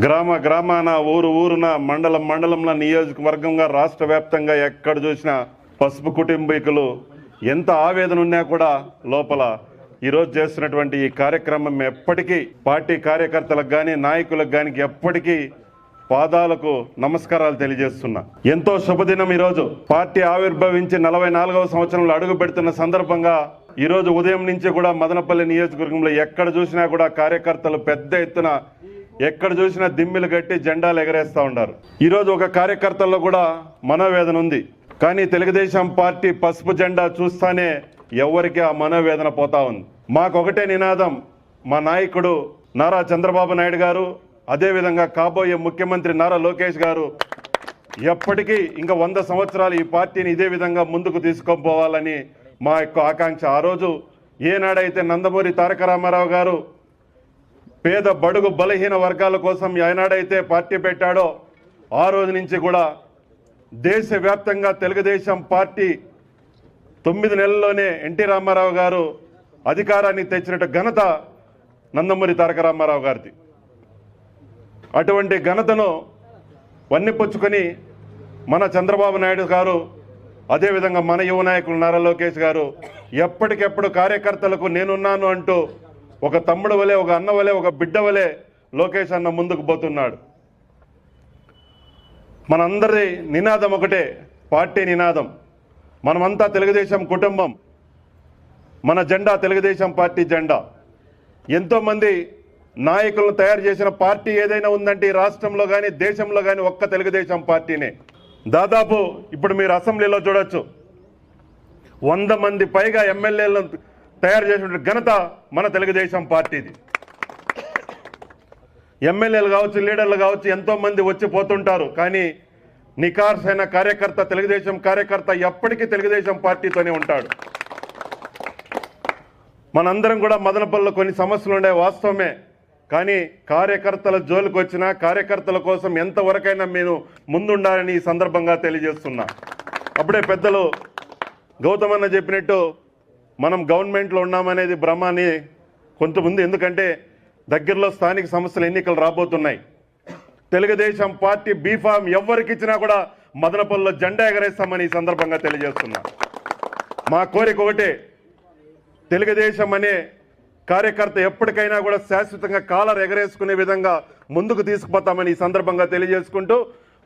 గ్రామ గ్రామాన ఊరు ఊరున మండలం మండలంలో నియోజకవర్గంగా రాష్ట్ర వ్యాప్తంగా ఎక్కడ చూసినా పసుపు కుటుంబీకులు ఎంత ఆవేదన ఉన్నా కూడా లోపల ఈరోజు చేస్తున్నటువంటి ఈ కార్యక్రమం ఎప్పటికీ పార్టీ కార్యకర్తలకు కానీ నాయకులకు కానీ ఎప్పటికీ పాదాలకు నమస్కారాలు తెలియజేస్తున్నా. ఎంతో శుభదినం. ఈరోజు పార్టీ ఆవిర్భవించి 44వ సంవత్సరంలో అడుగు పెడుతున్న సందర్భంగా ఈరోజు ఉదయం నుంచి కూడా మదనపల్లి నియోజకవర్గంలో ఎక్కడ చూసినా కూడా కార్యకర్తలు పెద్ద ఎత్తున ఎక్కడ చూసినా దిమ్మిలు కట్టి జెండాలు ఎగరేస్తూ ఉన్నారు. ఈరోజు ఒక కార్యకర్తల్లో కూడా మనోవేదన ఉంది. కానీ తెలుగుదేశం పార్టీ పసుపు జెండా చూస్తానే ఎవరికి ఆ మనోవేదన పోతా ఉంది. మాకొకటే నినాదం, మా నాయకుడు నారా చంద్రబాబు నాయుడు గారు, అదేవిధంగా కాబోయే ముఖ్యమంత్రి నారా లోకేష్ గారు ఎప్పటికీ ఇంకా 100 సంవత్సరాలు ఈ పార్టీని ఇదే విధంగా ముందుకు తీసుకుపోవాలని మా యొక్క ఆకాంక్ష. ఆ రోజు ఏనాడైతే నందమూరి తారక రామారావు గారు పేద బడుగు బలహీన వర్గాల కోసం ఏనాడైతే పార్టీ పెట్టాడో ఆ రోజు నుంచి కూడా దేశవ్యాప్తంగా తెలుగుదేశం పార్టీ 9 నెలల్లోనే ఎన్టీ రామారావు గారు అధికారాన్ని తెచ్చినట్టు ఘనత నందమూరి తారక రామారావు గారిది. అటువంటి ఘనతను వన్నెపుచ్చుకొని మన చంద్రబాబు నాయుడు గారు, అదేవిధంగా మన యువ నాయకులు నారా లోకేష్ గారు ఎప్పటికెప్పుడు కార్యకర్తలకు నేనున్నాను అంటూ ఒక తమ్ముడు వలె, ఒక అన్న వలె, ఒక బిడ్డ వలె లోకేష్ అన్న ముందుకు పోతున్నాడు. మనందరి నినాదం ఒకటే, పార్టీ నినాదం. మనమంతా తెలుగుదేశం కుటుంబం, మన జెండా తెలుగుదేశం పార్టీ జెండా. ఎంతోమంది నాయకులను తయారు చేసిన పార్టీ ఏదైనా ఉందంటే ఈ రాష్ట్రంలో కానీ దేశంలో కానీ ఒక్క తెలుగుదేశం పార్టీనే. దాదాపు ఇప్పుడు మీరు అసెంబ్లీలో చూడొచ్చు, 100 మంది పైగా ఎమ్మెల్యేలను తయారు చేసిన ఘనత మన తెలుగుదేశం పార్టీది. ఎమ్మెల్యేలు కావచ్చు, లీడర్లు కావచ్చు, ఎంతోమంది వచ్చి పోతుంటారు. కానీ నికార్సైన కార్యకర్త, తెలుగుదేశం కార్యకర్త ఎప్పటికీ తెలుగుదేశం పార్టీతోనే ఉంటాడు. మనందరం కూడా మదనపల్లిలో కొన్ని సమస్యలు ఉండే వాస్తవమే. కానీ కార్యకర్తల జోలికి వచ్చినా కార్యకర్తల కోసం ఎంతవరకైనా నేను ముందుండాలని ఈ సందర్భంగా తెలియజేస్తున్నా. అప్పుడే పెద్దలు గౌతమన్న చెప్పినట్టు మనం గవర్నమెంట్లో ఉన్నామనేది భ్రమ అని కొంతమంది, ఎందుకంటే దగ్గరలో స్థానిక సంస్థల ఎన్నికలు రాబోతున్నాయి. తెలుగుదేశం పార్టీ బీఫామ్ ఎవరికి ఇచ్చినా కూడా మదనపల్లిలో జెండా ఎగరేస్తామని ఈ సందర్భంగా తెలియజేస్తున్నా. మా కోరిక ఒకటే, తెలుగుదేశం అనే కార్యకర్త ఎప్పటికైనా కూడా శాశ్వతంగా కాలర్ ఎగరేసుకునే విధంగా ముందుకు తీసుకుపోతామని ఈ సందర్భంగా తెలియజేసుకుంటూ,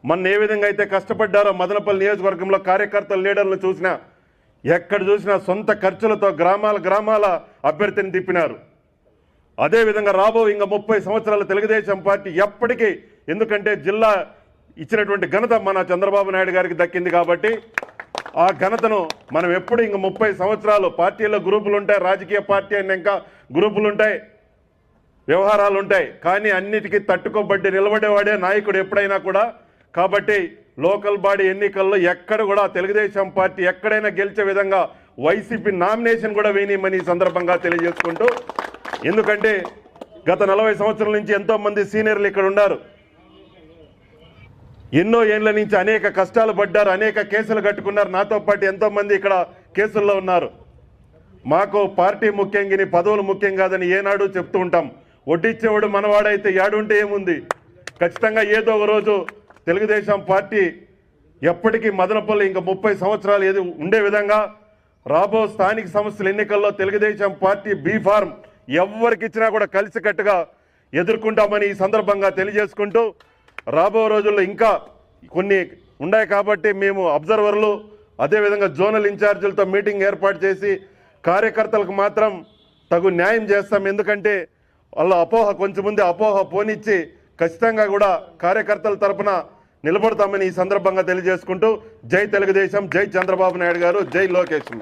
మొన్న ఏ విధంగా అయితే కష్టపడ్డారో మదనపల్లి నియోజకవర్గంలో కార్యకర్తల లీడర్లు చూసినా, ఎక్కడ చూసినా సొంత ఖర్చులతో గ్రామాల అభ్యర్థిని తిప్పినారు. అదేవిధంగా ఇంకా 30 సంవత్సరాల తెలుగుదేశం పార్టీ ఎప్పటికీ, ఎందుకంటే జిల్లా ఇచ్చినటువంటి ఘనత మన చంద్రబాబు నాయుడు గారికి దక్కింది కాబట్టి ఆ ఘనతను మనం ఎప్పుడు ఇంక 30 సంవత్సరాలు, పార్టీలో గ్రూపులు ఉంటాయి, రాజకీయ పార్టీ అయినాక గ్రూపులు ఉంటాయి, వ్యవహారాలు ఉంటాయి, కానీ అన్నిటికీ తట్టుకోబట్టి నిలబడేవాడే నాయకుడు ఎప్పుడైనా కూడా. కాబట్టి లోకల్ బాడీ ఎన్నికల్లో ఎక్కడ కూడా తెలుగుదేశం పార్టీ ఎక్కడైనా గెలిచే విధంగా వైసీపీ నామినేషన్ కూడా వేయమని ఈ సందర్భంగా తెలియజేసుకుంటూ, ఎందుకంటే గత 40 సంవత్సరాల నుంచి ఎంతోమంది సీనియర్లు ఇక్కడ ఉన్నారు. ఎన్నో ఏళ్ల నుంచి అనేక కష్టాలు పడ్డారు, అనేక కేసులు కట్టుకున్నారు. నాతో పాటు ఎంతోమంది ఇక్కడ కేసుల్లో ఉన్నారు. మాకు పార్టీ ముఖ్యంగా, పదవులు ముఖ్యం కాదని ఏనాడు చెప్తూ ఉంటాం. వడ్డిచ్చేవాడు మనవాడైతే యాడుంటే ఏముంది, ఖచ్చితంగా ఏదో ఒక రోజు తెలుగుదేశం పార్టీ ఎప్పటికీ మదనపల్లి ఇంకా 30 సంవత్సరాలు ఏది ఉండే విధంగా రాబో స్థానిక సంస్థల ఎన్నికల్లో తెలుగుదేశం పార్టీ బీఫార్మ్ ఎవరికి ఇచ్చినా కూడా కలిసికట్టుగా ఎదుర్కొంటామని ఈ సందర్భంగా తెలియజేసుకుంటూ, రాబో రోజుల్లో ఇంకా కొన్ని ఉన్నాయి కాబట్టి మేము అబ్జర్వర్లు, అదేవిధంగా జోనల్ ఇన్ఛార్జీలతో మీటింగ్ ఏర్పాటు చేసి కార్యకర్తలకు మాత్రం తగు న్యాయం చేస్తాం. ఎందుకంటే వాళ్ళ కొంచెం ముందే అపోహ పోనిచ్చి ఖచ్చితంగా కూడా కార్యకర్తల తరపున నిలబడతామని ఈ సందర్భంగా తెలియజేసుకుంటూ, జై తెలుగుదేశం, జై చంద్రబాబు నాయుడు గారు, జై లోకేష్.